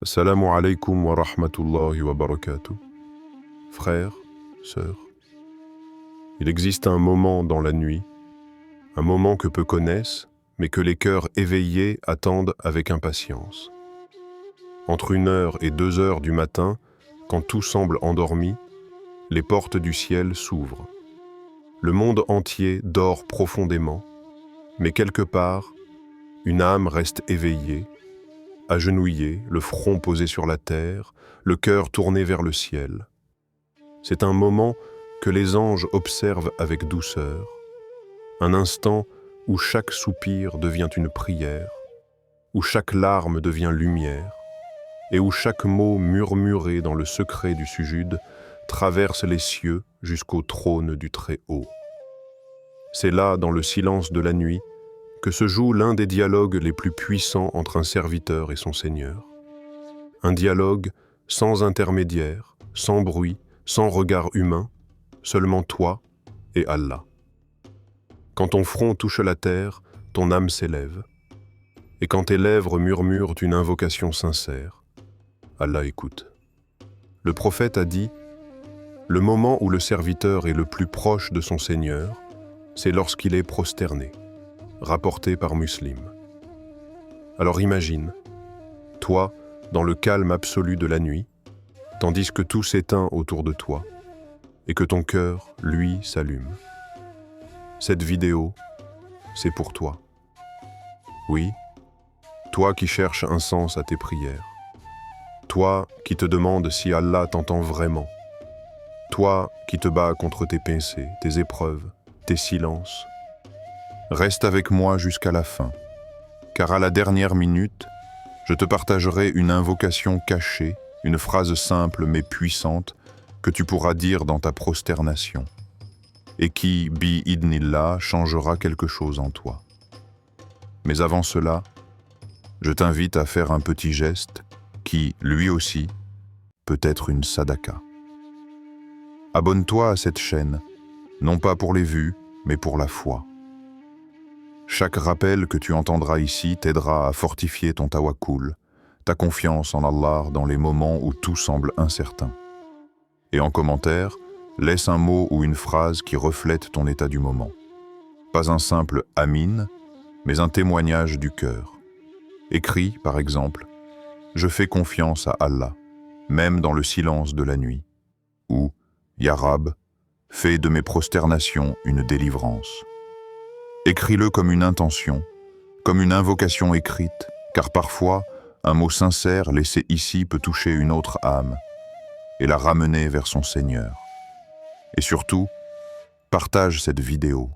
Assalamu alaikum wa rahmatullahi wa barakatuh. Frères, sœurs, il existe un moment dans la nuit, un moment que peu connaissent, mais que les cœurs éveillés attendent avec impatience. Entre 1 heure et 2 heures du matin, quand tout semble endormi, les portes du ciel s'ouvrent. Le monde entier dort profondément, mais quelque part, une âme reste éveillée, agenouillé, le front posé sur la terre, le cœur tourné vers le ciel. C'est un moment que les anges observent avec douceur, un instant où chaque soupir devient une prière, où chaque larme devient lumière, et où chaque mot murmuré dans le secret du sujud traverse les cieux jusqu'au trône du Très-Haut. C'est là, dans le silence de la nuit, que se joue l'un des dialogues les plus puissants entre un serviteur et son Seigneur. Un dialogue sans intermédiaire, sans bruit, sans regard humain, seulement toi et Allah. Quand ton front touche la terre, ton âme s'élève. Et quand tes lèvres murmurent une invocation sincère, Allah écoute. Le prophète a dit « Le moment où le serviteur est le plus proche de son Seigneur, c'est lorsqu'il est prosterné. » Rapporté par Muslim. Alors imagine, toi, dans le calme absolu de la nuit, tandis que tout s'éteint autour de toi, et que ton cœur, lui, s'allume. Cette vidéo, c'est pour toi. Oui, toi qui cherches un sens à tes prières. Toi qui te demandes si Allah t'entend vraiment. Toi qui te bats contre tes pincées, tes épreuves, tes silences. Reste avec moi jusqu'à la fin, car à la dernière minute, je te partagerai une invocation cachée, une phrase simple mais puissante que tu pourras dire dans ta prosternation, et qui, bi-idnillah, changera quelque chose en toi. Mais avant cela, je t'invite à faire un petit geste qui, lui aussi, peut être une sadaka. Abonne-toi à cette chaîne, non pas pour les vues, mais pour la foi. Chaque rappel que tu entendras ici t'aidera à fortifier ton tawakkul, ta confiance en Allah dans les moments où tout semble incertain. Et en commentaire, laisse un mot ou une phrase qui reflète ton état du moment. Pas un simple « amin », mais un témoignage du cœur. Écris, par exemple, « Je fais confiance à Allah, même dans le silence de la nuit » ou « Ya Rab, fais de mes prosternations une délivrance ». Écris-le comme une intention, comme une invocation écrite, car parfois, un mot sincère laissé ici peut toucher une autre âme et la ramener vers son Seigneur. Et surtout, partage cette vidéo,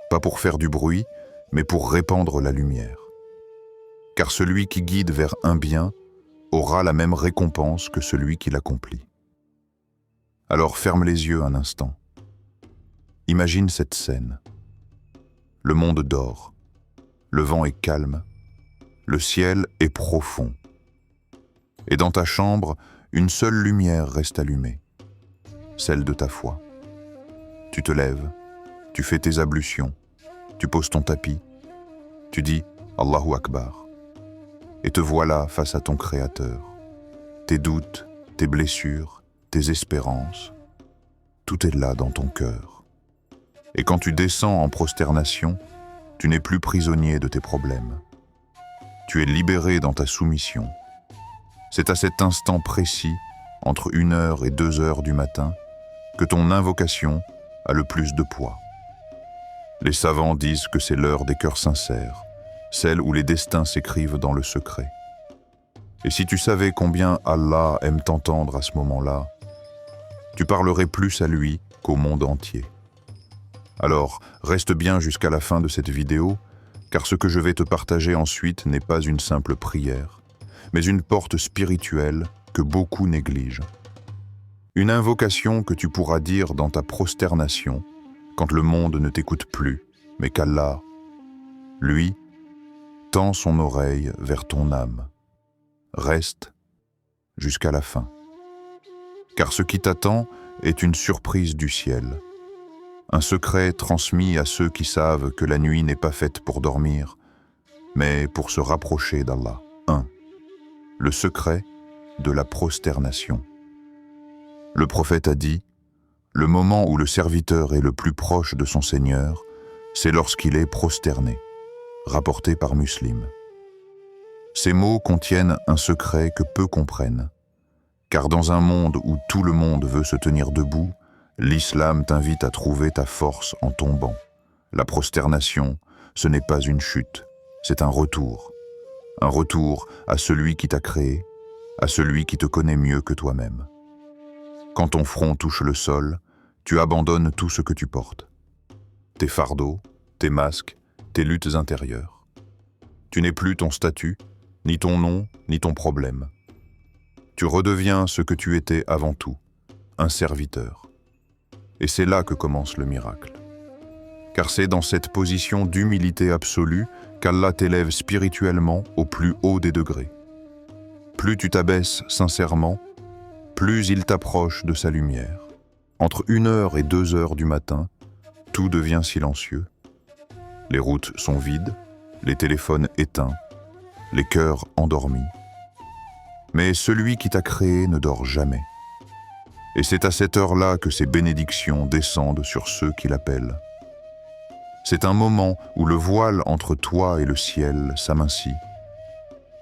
pas pour faire du bruit, mais pour répandre la lumière. Car celui qui guide vers un bien aura la même récompense que celui qui l'accomplit. Alors ferme les yeux un instant. Imagine cette scène. Le monde dort, le vent est calme, le ciel est profond. Et dans ta chambre, une seule lumière reste allumée, celle de ta foi. Tu te lèves, tu fais tes ablutions, tu poses ton tapis, tu dis « Allahu Akbar » et te voilà face à ton Créateur. Tes doutes, tes blessures, tes espérances, tout est là dans ton cœur. Et quand tu descends en prosternation, tu n'es plus prisonnier de tes problèmes. Tu es libéré dans ta soumission. C'est à cet instant précis, entre 1 heure et 2 heures du matin, que ton invocation a le plus de poids. Les savants disent que c'est l'heure des cœurs sincères, celle où les destins s'écrivent dans le secret. Et si tu savais combien Allah aime t'entendre à ce moment-là, tu parlerais plus à lui qu'au monde entier. Alors, reste bien jusqu'à la fin de cette vidéo, car ce que je vais te partager ensuite n'est pas une simple prière, mais une porte spirituelle que beaucoup négligent. Une invocation que tu pourras dire dans ta prosternation, quand le monde ne t'écoute plus, mais qu'Allah, lui, tend son oreille vers ton âme. Reste jusqu'à la fin. Car ce qui t'attend est une surprise du ciel. Un secret transmis à ceux qui savent que la nuit n'est pas faite pour dormir, mais pour se rapprocher d'Allah. 1. le secret de la prosternation. Le prophète a dit, « Le moment où le serviteur est le plus proche de son Seigneur, c'est lorsqu'il est prosterné », rapporté par Muslim. Ces mots contiennent un secret que peu comprennent, car dans un monde où tout le monde veut se tenir debout, l'islam t'invite à trouver ta force en tombant. La prosternation, ce n'est pas une chute, c'est un retour à celui qui t'a créé, à celui qui te connaît mieux que toi-même. Quand ton front touche le sol, tu abandonnes tout ce que tu portes. Tes fardeaux, tes masques, tes luttes intérieures. Tu n'es plus ton statut, ni ton nom, ni ton problème. Tu redeviens ce que tu étais avant tout, un serviteur. Et c'est là que commence le miracle. Car c'est dans cette position d'humilité absolue qu'Allah t'élève spirituellement au plus haut des degrés. Plus tu t'abaisses sincèrement, plus il t'approche de sa lumière. Entre 1h et 2h du matin, tout devient silencieux. Les routes sont vides, les téléphones éteints, les cœurs endormis. Mais celui qui t'a créé ne dort jamais. Et c'est à cette heure-là que ses bénédictions descendent sur ceux qui l'appellent. C'est un moment où le voile entre toi et le ciel s'amincit,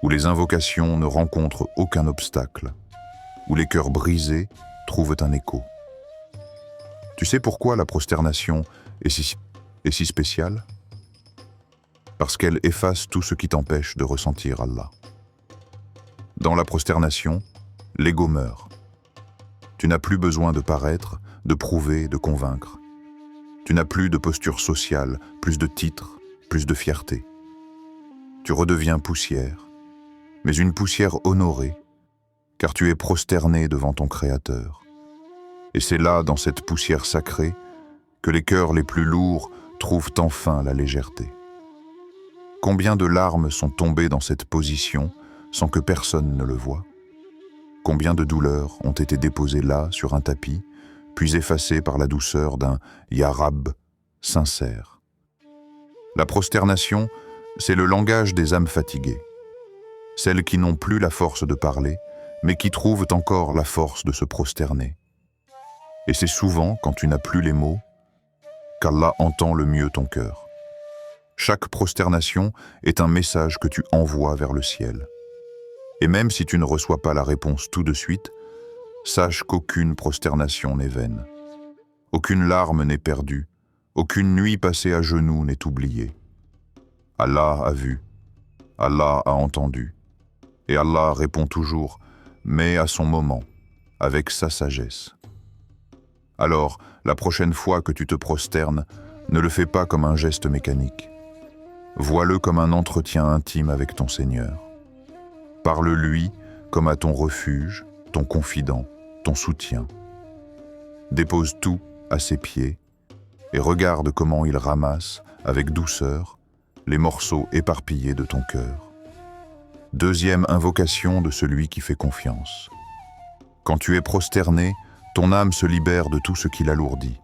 où les invocations ne rencontrent aucun obstacle, où les cœurs brisés trouvent un écho. Tu sais pourquoi la prosternation est si spéciale? Parce qu'elle efface tout ce qui t'empêche de ressentir Allah. Dans la prosternation, l'ego meurt. Tu n'as plus besoin de paraître, de prouver, de convaincre. Tu n'as plus de posture sociale, plus de titres, plus de fierté. Tu redeviens poussière, mais une poussière honorée, car tu es prosterné devant ton Créateur. Et c'est là, dans cette poussière sacrée, que les cœurs les plus lourds trouvent enfin la légèreté. Combien de larmes sont tombées dans cette position sans que personne ne le voie? Combien de douleurs ont été déposées là, sur un tapis, puis effacées par la douceur d'un « Ya Rab » sincère? La prosternation, c'est le langage des âmes fatiguées, celles qui n'ont plus la force de parler, mais qui trouvent encore la force de se prosterner. Et c'est souvent, quand tu n'as plus les mots, qu'Allah entend le mieux ton cœur. Chaque prosternation est un message que tu envoies vers le ciel. Et même si tu ne reçois pas la réponse tout de suite, sache qu'aucune prosternation n'est vaine. Aucune larme n'est perdue, aucune nuit passée à genoux n'est oubliée. Allah a vu, Allah a entendu, et Allah répond toujours, mais à son moment, avec sa sagesse. Alors, la prochaine fois que tu te prosternes, ne le fais pas comme un geste mécanique. Vois-le comme un entretien intime avec ton Seigneur. Parle-lui comme à ton refuge, ton confident, ton soutien. Dépose tout à ses pieds et regarde comment il ramasse, avec douceur, les morceaux éparpillés de ton cœur. Deuxième invocation de celui qui fait confiance. Quand tu es prosterné, ton âme se libère de tout ce qui l'alourdit.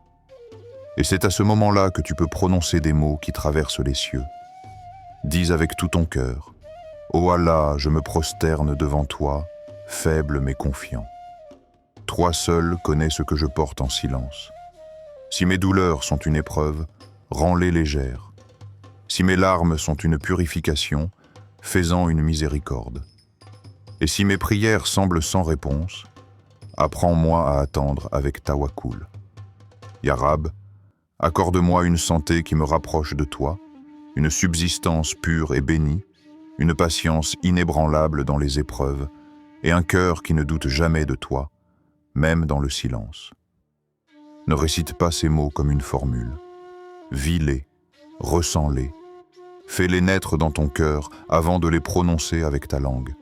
Et c'est à ce moment-là que tu peux prononcer des mots qui traversent les cieux. Dis avec tout ton cœur, « Ô Allah, je me prosterne devant toi, faible mais confiant. Toi seul connais ce que je porte en silence. Si mes douleurs sont une épreuve, rends-les légères. Si mes larmes sont une purification, fais-en une miséricorde. Et si mes prières semblent sans réponse, apprends-moi à attendre avec tawakkul. Ya Rab, accorde-moi une santé qui me rapproche de toi, une subsistance pure et bénie, une patience inébranlable dans les épreuves, et un cœur qui ne doute jamais de toi, même dans le silence. Ne récite pas ces mots comme une formule. Vis-les, ressens-les, fais-les naître dans ton cœur avant de les prononcer avec ta langue.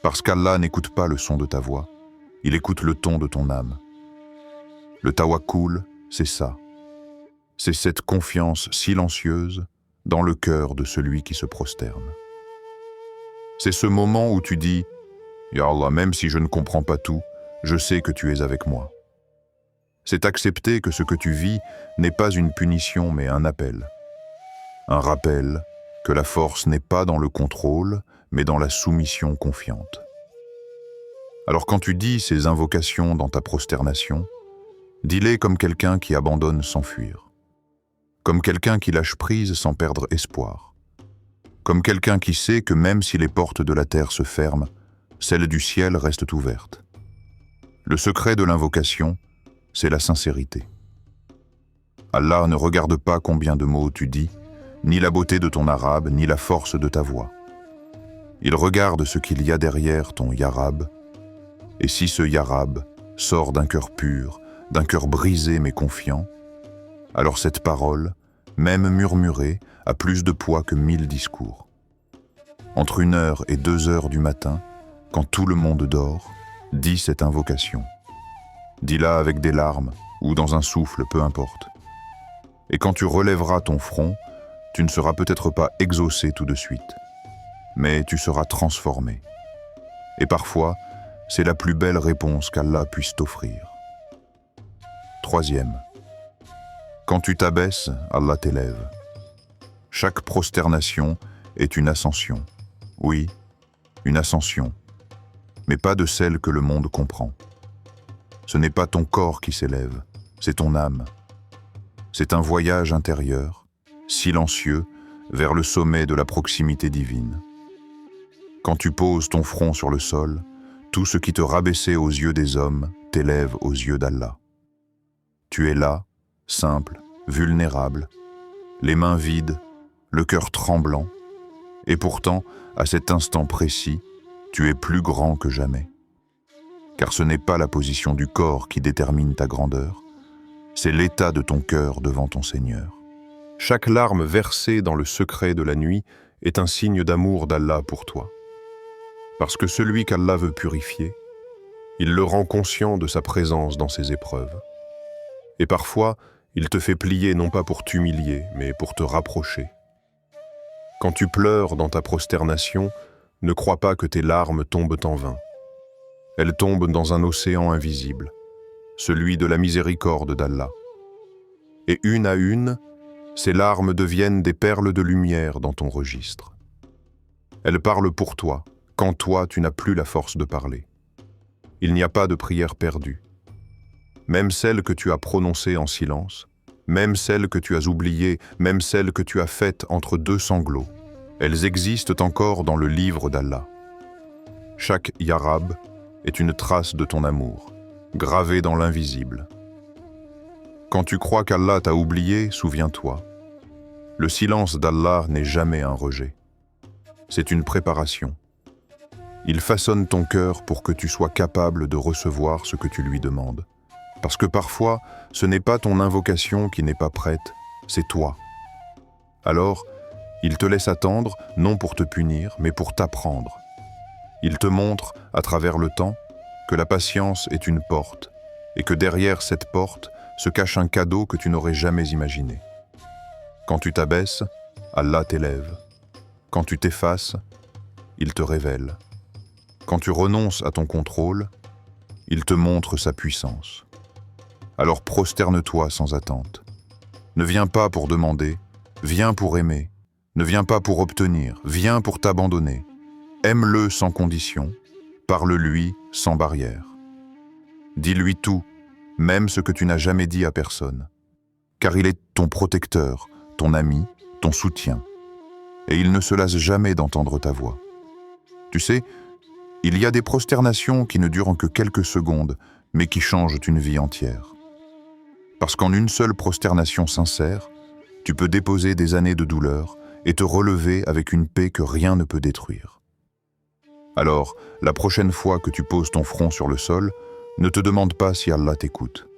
Parce qu'Allah n'écoute pas le son de ta voix, il écoute le ton de ton âme. Le tawakkul, c'est ça. C'est cette confiance silencieuse dans le cœur de celui qui se prosterne. C'est ce moment où tu dis « Ya Allah, même si je ne comprends pas tout, je sais que tu es avec moi. » C'est accepter que ce que tu vis n'est pas une punition mais un appel. Un rappel que la force n'est pas dans le contrôle, mais dans la soumission confiante. Alors quand tu dis ces invocations dans ta prosternation, dis-les comme quelqu'un qui abandonne sans fuir, comme quelqu'un qui lâche prise sans perdre espoir, comme quelqu'un qui sait que même si les portes de la terre se ferment, celles du ciel restent ouvertes. Le secret de l'invocation, c'est la sincérité. Allah ne regarde pas combien de mots tu dis, ni la beauté de ton arabe, ni la force de ta voix. Il regarde ce qu'il y a derrière ton yarab, et si ce yarab sort d'un cœur pur, d'un cœur brisé mais confiant, alors cette parole, même murmurée, a plus de poids que 1000 discours. Entre 1 heure et 2 heures du matin, quand tout le monde dort, dis cette invocation. Dis-la avec des larmes ou dans un souffle, peu importe. Et quand tu relèveras ton front, tu ne seras peut-être pas exaucé tout de suite, mais tu seras transformé. Et parfois, c'est la plus belle réponse qu'Allah puisse t'offrir. 3e. Quand tu t'abaisses, Allah t'élève. Chaque prosternation est une ascension. Oui, une ascension, mais pas de celle que le monde comprend. Ce n'est pas ton corps qui s'élève, c'est ton âme. C'est un voyage intérieur, silencieux, vers le sommet de la proximité divine. Quand tu poses ton front sur le sol, tout ce qui te rabaissait aux yeux des hommes t'élève aux yeux d'Allah. Tu es là, simple, vulnérable, les mains vides, le cœur tremblant, et pourtant, à cet instant précis, tu es plus grand que jamais. Car ce n'est pas la position du corps qui détermine ta grandeur, c'est l'état de ton cœur devant ton Seigneur. Chaque larme versée dans le secret de la nuit est un signe d'amour d'Allah pour toi. Parce que celui qu'Allah veut purifier, il le rend conscient de sa présence dans ses épreuves. Et parfois, il te fait plier non pas pour t'humilier, mais pour te rapprocher. Quand tu pleures dans ta prosternation, ne crois pas que tes larmes tombent en vain. Elles tombent dans un océan invisible, celui de la miséricorde d'Allah. Et une à une, ces larmes deviennent des perles de lumière dans ton registre. Elles parlent pour toi, quand toi tu n'as plus la force de parler. Il n'y a pas de prière perdue. Même celles que tu as prononcées en silence, même celles que tu as oubliées, même celles que tu as faites entre 2 sanglots, elles existent encore dans le livre d'Allah. Chaque yarab est une trace de ton amour, gravée dans l'invisible. Quand tu crois qu'Allah t'a oublié, souviens-toi. Le silence d'Allah n'est jamais un rejet. C'est une préparation. Il façonne ton cœur pour que tu sois capable de recevoir ce que tu lui demandes. Parce que parfois, ce n'est pas ton invocation qui n'est pas prête, c'est toi. Alors, il te laisse attendre, non pour te punir, mais pour t'apprendre. Il te montre, à travers le temps, que la patience est une porte, et que derrière cette porte se cache un cadeau que tu n'aurais jamais imaginé. Quand tu t'abaisses, Allah t'élève. Quand tu t'effaces, il te révèle. Quand tu renonces à ton contrôle, il te montre sa puissance. Alors prosterne-toi sans attente. Ne viens pas pour demander, viens pour aimer. Ne viens pas pour obtenir, viens pour t'abandonner. Aime-le sans condition, parle-lui sans barrière. Dis-lui tout, même ce que tu n'as jamais dit à personne. Car il est ton protecteur, ton ami, ton soutien. Et il ne se lasse jamais d'entendre ta voix. Tu sais, il y a des prosternations qui ne durent que quelques secondes, mais qui changent une vie entière. Parce qu'en une seule prosternation sincère, tu peux déposer des années de douleur et te relever avec une paix que rien ne peut détruire. Alors, la prochaine fois que tu poses ton front sur le sol, ne te demande pas si Allah t'écoute.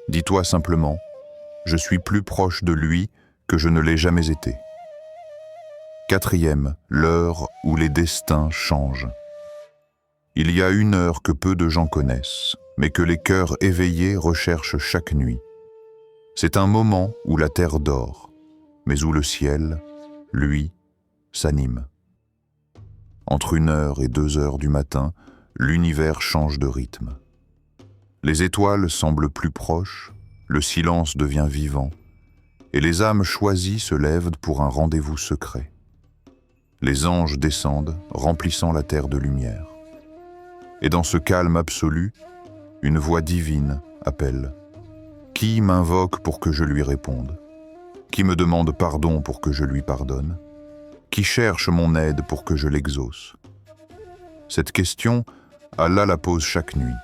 Dis-toi simplement, je suis plus proche de lui que je ne l'ai jamais été. 4e, l'heure où les destins changent. Il y a une heure que peu de gens connaissent, mais que les cœurs éveillés recherchent chaque nuit. C'est un moment où la terre dort, mais où le ciel, lui, s'anime. Entre 1 heure et 2 heures du matin, l'univers change de rythme. Les étoiles semblent plus proches, le silence devient vivant, et les âmes choisies se lèvent pour un rendez-vous secret. Les anges descendent, remplissant la terre de lumière. Et dans ce calme absolu, une voix divine appelle. Qui m'invoque pour que je lui réponde? Qui me demande pardon pour que je lui pardonne? Qui cherche mon aide pour que je l'exauce? Cette question, Allah la pose chaque nuit.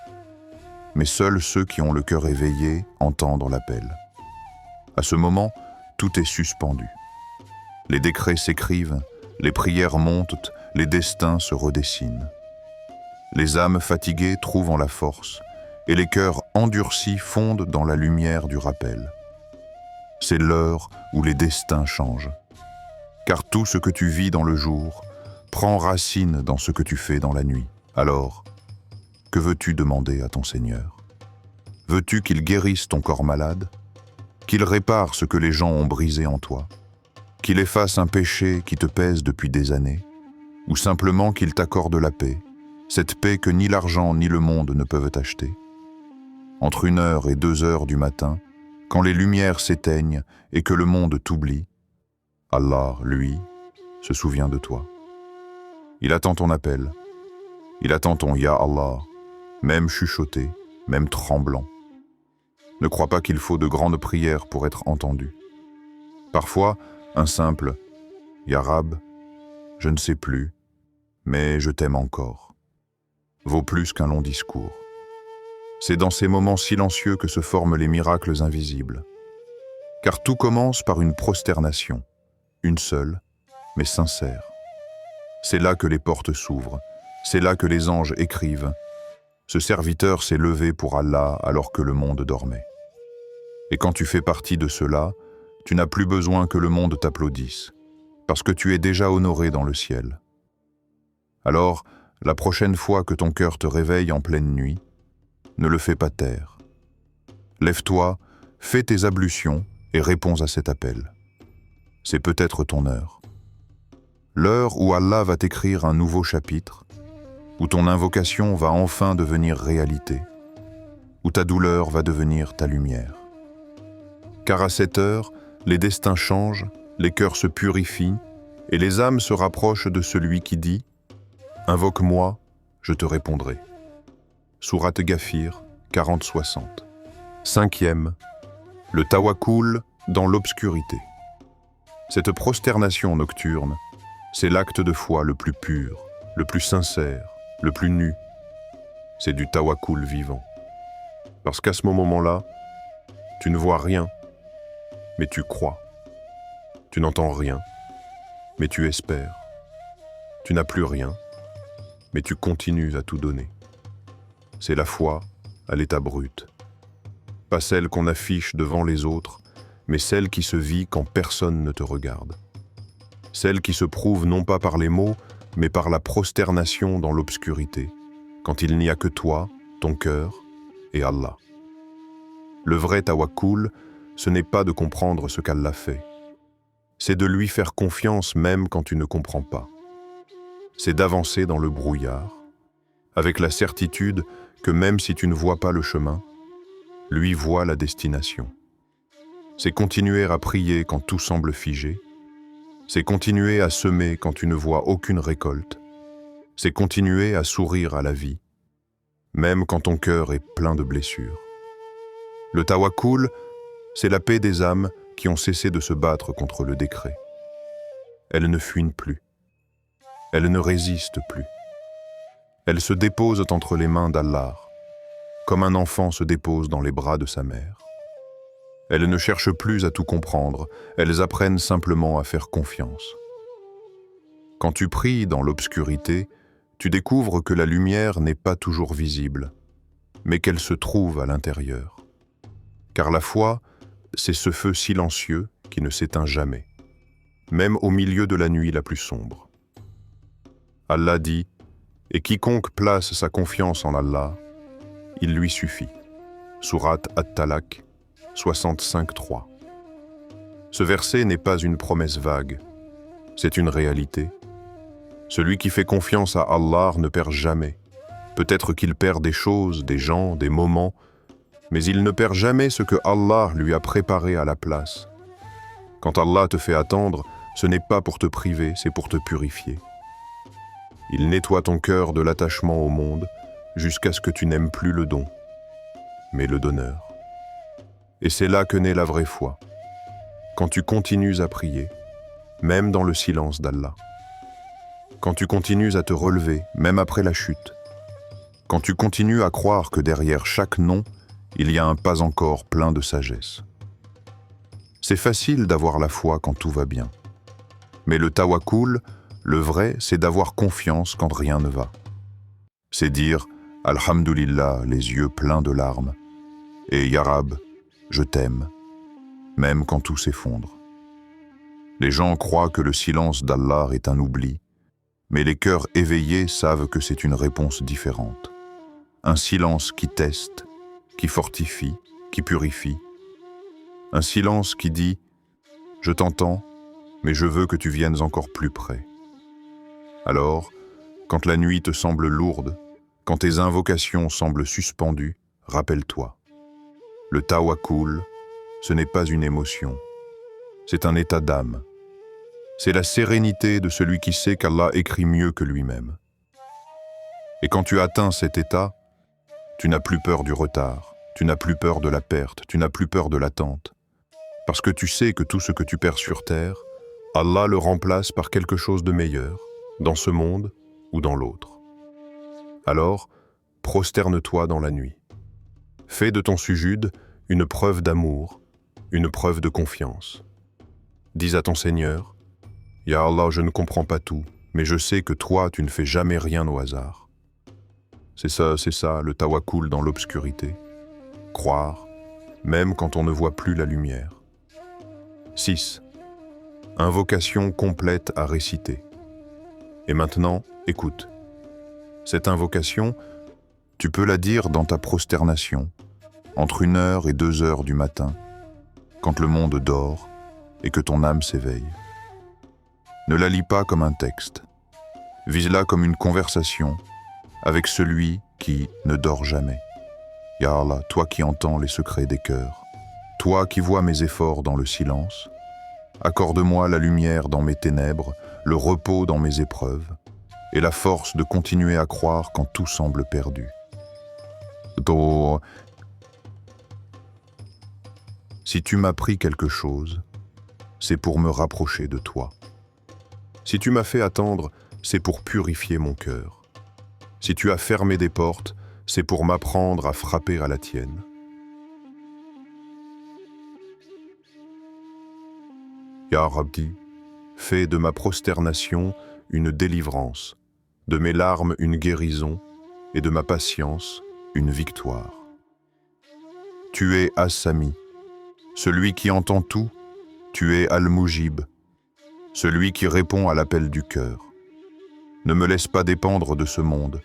Mais seuls ceux qui ont le cœur éveillé entendent l'appel. À ce moment, tout est suspendu. Les décrets s'écrivent, les prières montent, les destins se redessinent. Les âmes fatiguées trouvent en la force, et les cœurs endurcis fondent dans la lumière du rappel. C'est l'heure où les destins changent. Car tout ce que tu vis dans le jour prend racine dans ce que tu fais dans la nuit. Alors, que veux-tu demander à ton Seigneur? Veux-tu qu'il guérisse ton corps malade? Qu'il répare ce que les gens ont brisé en toi? Qu'il efface un péché qui te pèse depuis des années? Ou simplement qu'il t'accorde la paix, cette paix que ni l'argent ni le monde ne peuvent acheter? Entre 1 heure et 2 heures du matin, quand les lumières s'éteignent et que le monde t'oublie, Allah, lui, se souvient de toi. Il attend ton appel. Il attend ton Ya Allah, même chuchoté, même tremblant. Ne crois pas qu'il faut de grandes prières pour être entendu. Parfois, un simple Ya Rab, je ne sais plus, mais je t'aime encore, vaut plus qu'un long discours. C'est dans ces moments silencieux que se forment les miracles invisibles. Car tout commence par une prosternation, une seule, mais sincère. C'est là que les portes s'ouvrent, c'est là que les anges écrivent. Ce serviteur s'est levé pour Allah alors que le monde dormait. Et quand tu fais partie de cela, tu n'as plus besoin que le monde t'applaudisse, parce que tu es déjà honoré dans le ciel. Alors, la prochaine fois que ton cœur te réveille en pleine nuit, ne le fais pas taire. Lève-toi, fais tes ablutions et réponds à cet appel. C'est peut-être ton heure. L'heure où Allah va t'écrire un nouveau chapitre, où ton invocation va enfin devenir réalité, où ta douleur va devenir ta lumière. Car à cette heure, les destins changent, les cœurs se purifient, et les âmes se rapprochent de celui qui dit « Invoque-moi, je te répondrai ». Sourate Ghafir, 40-60. 5e, le tawakkul dans l'obscurité. Cette prosternation nocturne, c'est l'acte de foi le plus pur, le plus sincère, le plus nu. C'est du tawakkul vivant. Parce qu'à ce moment-là, tu ne vois rien, mais tu crois. Tu n'entends rien, mais tu espères. Tu n'as plus rien, mais tu continues à tout donner. C'est la foi à l'état brut. Pas celle qu'on affiche devant les autres, mais celle qui se vit quand personne ne te regarde. Celle qui se prouve non pas par les mots, mais par la prosternation dans l'obscurité, quand il n'y a que toi, ton cœur et Allah. Le vrai tawakkul, ce n'est pas de comprendre ce qu'Allah fait. C'est de lui faire confiance même quand tu ne comprends pas. C'est d'avancer dans le brouillard, avec la certitude que même si tu ne vois pas le chemin, lui voit la destination. C'est continuer à prier quand tout semble figé. C'est continuer à semer quand tu ne vois aucune récolte. C'est continuer à sourire à la vie, même quand ton cœur est plein de blessures. Le tawakkul, c'est la paix des âmes qui ont cessé de se battre contre le décret. Elles ne fuient plus. Elles ne résistent plus. Elles se déposent entre les mains d'Allah, comme un enfant se dépose dans les bras de sa mère. Elles ne cherchent plus à tout comprendre, elles apprennent simplement à faire confiance. Quand tu pries dans l'obscurité, tu découvres que la lumière n'est pas toujours visible, mais qu'elle se trouve à l'intérieur. Car la foi, c'est ce feu silencieux qui ne s'éteint jamais, même au milieu de la nuit la plus sombre. Allah dit « Et quiconque place sa confiance en Allah, il lui suffit ». Sourate At-Talaq, 65-3. Ce verset n'est pas une promesse vague, c'est une réalité. Celui qui fait confiance à Allah ne perd jamais. Peut-être qu'il perd des choses, des gens, des moments, mais il ne perd jamais ce que Allah lui a préparé à la place. Quand Allah te fait attendre, ce n'est pas pour te priver, c'est pour te purifier. Il nettoie ton cœur de l'attachement au monde jusqu'à ce que tu n'aimes plus le don, mais le donneur. Et c'est là que naît la vraie foi, quand tu continues à prier, même dans le silence d'Allah. Quand tu continues à te relever, même après la chute. Quand tu continues à croire que derrière chaque non, il y a un pas encore plein de sagesse. C'est facile d'avoir la foi quand tout va bien. Mais le tawakkul, le vrai, c'est d'avoir confiance quand rien ne va. C'est dire « Alhamdulillah » les yeux pleins de larmes et « Ya Rab, je t'aime », même quand tout s'effondre. Les gens croient que le silence d'Allah est un oubli, mais les cœurs éveillés savent que c'est une réponse différente. Un silence qui teste, qui fortifie, qui purifie. Un silence qui dit « Je t'entends, mais je veux que tu viennes encore plus près. » Alors, quand la nuit te semble lourde, quand tes invocations semblent suspendues, rappelle-toi. Le tawakkul, ce n'est pas une émotion, c'est un état d'âme. C'est la sérénité de celui qui sait qu'Allah écrit mieux que lui-même. Et quand tu atteins cet état, tu n'as plus peur du retard, tu n'as plus peur de la perte, tu n'as plus peur de l'attente. Parce que tu sais que tout ce que tu perds sur terre, Allah le remplace par quelque chose de meilleur, dans ce monde ou dans l'autre. Alors, prosterne-toi dans la nuit. Fais de ton sujud une preuve d'amour, une preuve de confiance. Dis à ton Seigneur, « Ya Allah, je ne comprends pas tout, mais je sais que toi, tu ne fais jamais rien au hasard. » C'est ça, le tawakkul dans l'obscurité. Croire, même quand on ne voit plus la lumière. 6. Invocation complète à réciter. Et maintenant, écoute. Cette invocation, tu peux la dire dans ta prosternation, entre 1h et 2h du matin, quand le monde dort et que ton âme s'éveille. Ne la lis pas comme un texte. Vise-la comme une conversation avec celui qui ne dort jamais. Ya Allah, toi qui entends les secrets des cœurs, toi qui vois mes efforts dans le silence, accorde-moi la lumière dans mes ténèbres, le repos dans mes épreuves, et la force de continuer à croire quand tout semble perdu. Si tu m'as appris quelque chose, c'est pour me rapprocher de toi. Si tu m'as fait attendre, c'est pour purifier mon cœur. Si tu as fermé des portes, c'est pour m'apprendre à frapper à la tienne. Ya Rabbi, fais de ma prosternation une délivrance, de mes larmes une guérison et de ma patience une victoire. Tu es As-Sami, celui qui entend tout, tu es Al-Mujib, celui qui répond à l'appel du cœur. Ne me laisse pas dépendre de ce monde,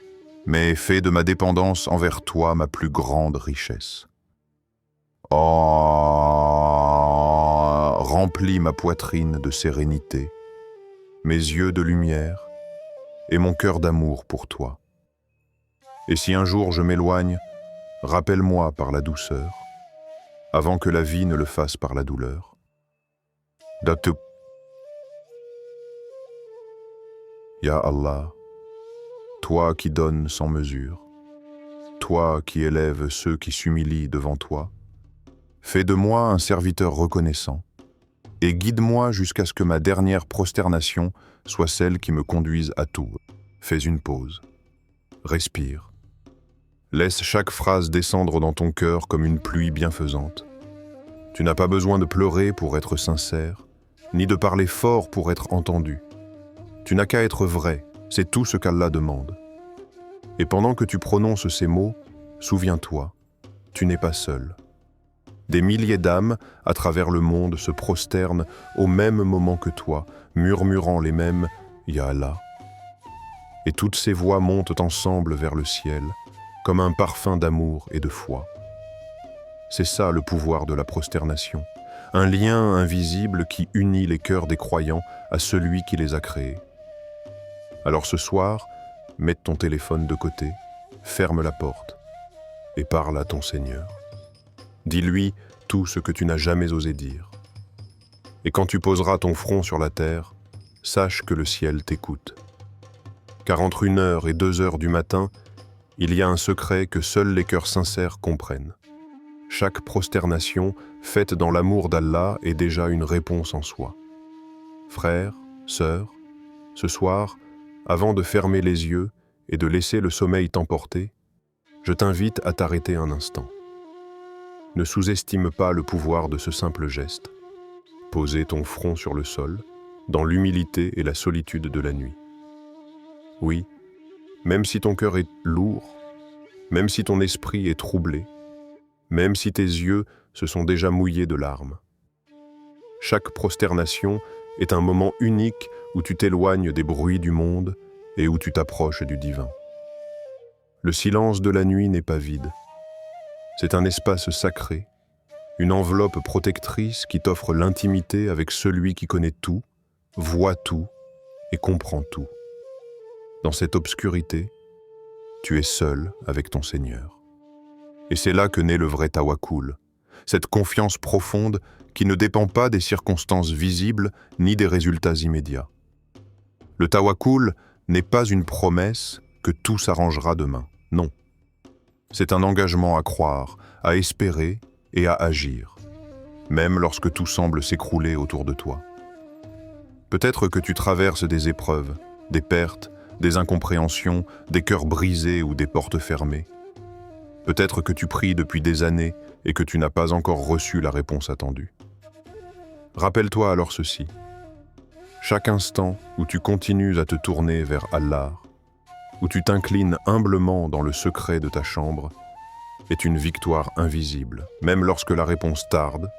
mais fais de ma dépendance envers toi ma plus grande richesse. Oh, remplis ma poitrine de sérénité, mes yeux de lumière et mon cœur d'amour pour toi. Et si un jour je m'éloigne, rappelle-moi par la douceur, avant que la vie ne le fasse par la douleur. Ya Allah, toi qui donnes sans mesure, toi qui élèves ceux qui s'humilient devant toi, fais de moi un serviteur reconnaissant et guide-moi jusqu'à ce que ma dernière prosternation soit celle qui me conduise à tout. Fais une pause, respire, laisse chaque phrase descendre dans ton cœur comme une pluie bienfaisante. Tu n'as pas besoin de pleurer pour être sincère, ni de parler fort pour être entendu. Tu n'as qu'à être vrai, c'est tout ce qu'Allah demande. Et pendant que tu prononces ces mots, souviens-toi, tu n'es pas seul. Des milliers d'âmes à travers le monde se prosternent au même moment que toi, murmurant les mêmes « Ya Allah ». Et toutes ces voix montent ensemble vers le ciel, comme un parfum d'amour et de foi. C'est ça le pouvoir de la prosternation, un lien invisible qui unit les cœurs des croyants à celui qui les a créés. Alors ce soir, mets ton téléphone de côté, ferme la porte et parle à ton Seigneur. Dis-lui tout ce que tu n'as jamais osé dire. Et quand tu poseras ton front sur la terre, sache que le ciel t'écoute. Car entre 1h et 2h du matin, Il y a un secret que seuls les cœurs sincères comprennent. Chaque prosternation faite dans l'amour d'Allah est déjà une réponse en soi. Frères, sœurs, ce soir, avant de fermer les yeux et de laisser le sommeil t'emporter, je t'invite à t'arrêter un instant. Ne sous-estime pas le pouvoir de ce simple geste. Poser ton front sur le sol, dans l'humilité et la solitude de la nuit. Oui, même si ton cœur est lourd, même si ton esprit est troublé, même si tes yeux se sont déjà mouillés de larmes. Chaque prosternation est un moment unique où tu t'éloignes des bruits du monde et où tu t'approches du divin. Le silence de la nuit n'est pas vide. C'est un espace sacré, une enveloppe protectrice qui t'offre l'intimité avec celui qui connaît tout, voit tout et comprend tout. Dans cette obscurité, tu es seul avec ton Seigneur. Et c'est là que naît le vrai tawakkul, cette confiance profonde qui ne dépend pas des circonstances visibles ni des résultats immédiats. Le tawakkul n'est pas une promesse que tout s'arrangera demain, non. C'est un engagement à croire, à espérer et à agir, même lorsque tout semble s'écrouler autour de toi. Peut-être que tu traverses des épreuves, des pertes, des incompréhensions, des cœurs brisés ou des portes fermées. Peut-être que tu pries depuis des années et que tu n'as pas encore reçu la réponse attendue. Rappelle-toi alors ceci. Chaque instant où tu continues à te tourner vers Allah, où tu t'inclines humblement dans le secret de ta chambre, est une victoire invisible. Même lorsque la réponse tarde,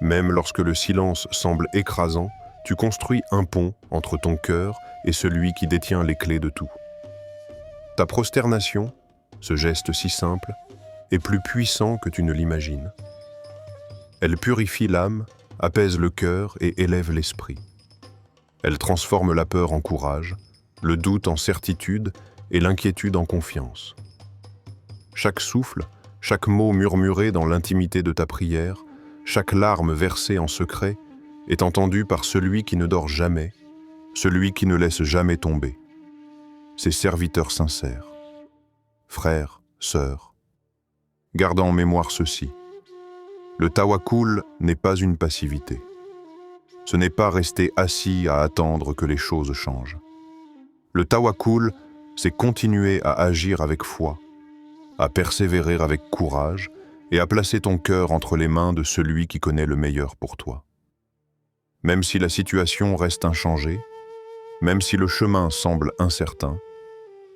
même lorsque le silence semble écrasant, tu construis un pont entre ton cœur et celui qui détient les clés de tout. Ta prosternation, ce geste si simple, est plus puissant que tu ne l'imagines. Elle purifie l'âme, apaise le cœur et élève l'esprit. Elle transforme la peur en courage, le doute en certitude et l'inquiétude en confiance. Chaque souffle, chaque mot murmuré dans l'intimité de ta prière, chaque larme versée en secret, est entendu par celui qui ne dort jamais, celui qui ne laisse jamais tomber. Ses serviteurs sincères. Frères, sœurs, garde en mémoire ceci. Le tawakkul n'est pas une passivité. Ce n'est pas rester assis à attendre que les choses changent. Le tawakkul, c'est continuer à agir avec foi, à persévérer avec courage et à placer ton cœur entre les mains de celui qui connaît le meilleur pour toi. Même si la situation reste inchangée, même si le chemin semble incertain,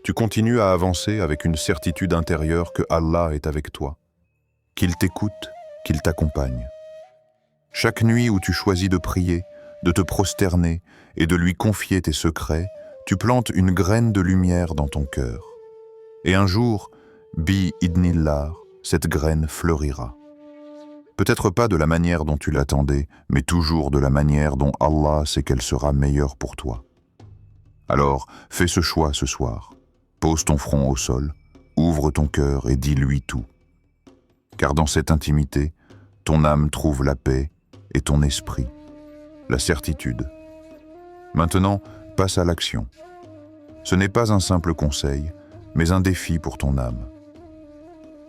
tu continues à avancer avec une certitude intérieure que Allah est avec toi, qu'il t'écoute, qu'il t'accompagne. Chaque nuit où tu choisis de prier, de te prosterner et de lui confier tes secrets, tu plantes une graine de lumière dans ton cœur. Et un jour, bi-idnillah, cette graine fleurira. Peut-être pas de la manière dont tu l'attendais, mais toujours de la manière dont Allah sait qu'elle sera meilleure pour toi. Alors, fais ce choix ce soir. Pose ton front au sol, ouvre ton cœur et dis-lui tout. Car dans cette intimité, ton âme trouve la paix et ton esprit, la certitude. Maintenant, passe à l'action. Ce n'est pas un simple conseil, mais un défi pour ton âme.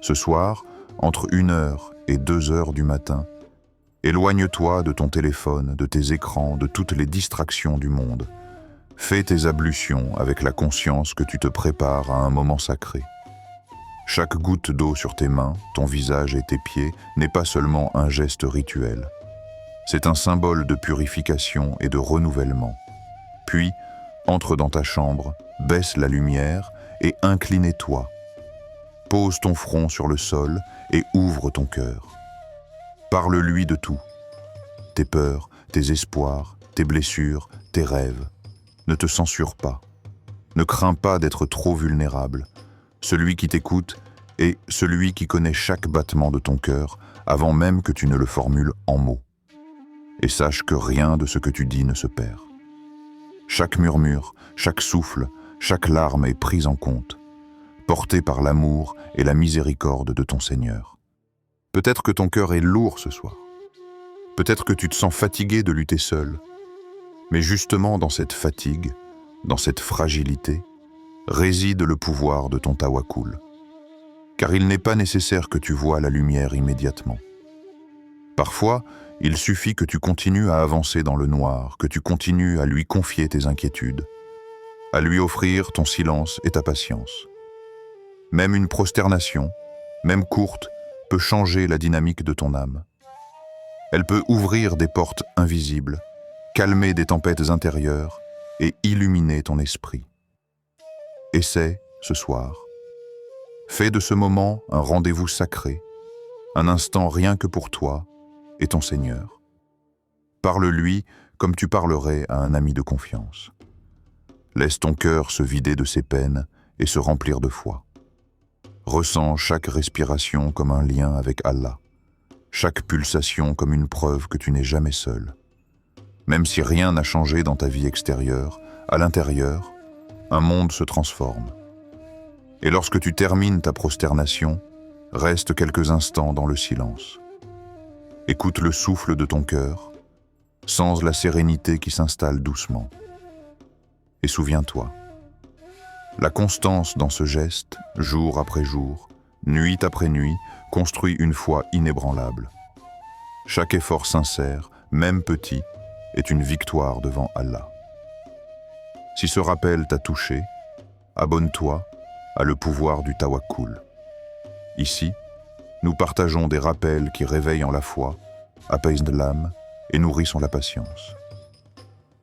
Ce soir, entre 1h et 2h du matin, éloigne-toi de ton téléphone, de tes écrans, de toutes les distractions du monde. Fais tes ablutions avec la conscience que tu te prépares à un moment sacré. Chaque goutte d'eau sur tes mains, ton visage et tes pieds n'est pas seulement un geste rituel. C'est un symbole de purification et de renouvellement. Puis, entre dans ta chambre, baisse la lumière et incline-toi. Pose ton front sur le sol et ouvre ton cœur. Parle-lui de tout. Tes peurs, tes espoirs, tes blessures, tes rêves. Ne te censure pas. Ne crains pas d'être trop vulnérable. Celui qui t'écoute est celui qui connaît chaque battement de ton cœur avant même que tu ne le formules en mots. Et sache que rien de ce que tu dis ne se perd. Chaque murmure, chaque souffle, chaque larme est prise en compte, portée par l'amour et la miséricorde de ton Seigneur. Peut-être que ton cœur est lourd ce soir. Peut-être que tu te sens fatigué de lutter seul. Mais justement dans cette fatigue, dans cette fragilité, réside le pouvoir de ton tawakkul. car il n'est pas nécessaire que tu voies la lumière immédiatement. Parfois, il suffit que tu continues à avancer dans le noir, que tu continues à lui confier tes inquiétudes, à lui offrir ton silence et ta patience. Même une prosternation, même courte, peut changer la dynamique de ton âme. Elle peut ouvrir des portes invisibles, calmer des tempêtes intérieures et illuminer ton esprit. Essaie ce soir. Fais de ce moment un rendez-vous sacré, un instant rien que pour toi et ton Seigneur. Parle-lui comme tu parlerais à un ami de confiance. Laisse ton cœur se vider de ses peines et se remplir de foi. Ressens chaque respiration comme un lien avec Allah, chaque pulsation comme une preuve que tu n'es jamais seul. Même si rien n'a changé dans ta vie extérieure, à l'intérieur, un monde se transforme. Et lorsque tu termines ta prosternation, reste quelques instants dans le silence. Écoute le souffle de ton cœur, sens la sérénité qui s'installe doucement. Et souviens-toi, la constance dans ce geste, jour après jour, nuit après nuit, construit une foi inébranlable. Chaque effort sincère, même petit, est une victoire devant Allah. Si ce rappel t'a touché, abonne-toi à le pouvoir du tawakkul. Ici, nous partageons des rappels qui réveillent en la foi, apaisent l'âme et nourrissent la patience.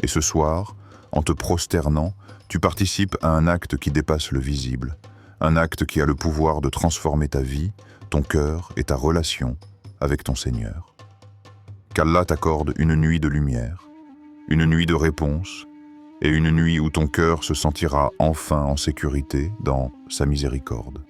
Et ce soir, en te prosternant, tu participes à un acte qui dépasse le visible, un acte qui a le pouvoir de transformer ta vie, ton cœur et ta relation avec ton Seigneur. Qu'Allah t'accorde une nuit de lumière, une nuit de réponse et une nuit où ton cœur se sentira enfin en sécurité dans sa miséricorde.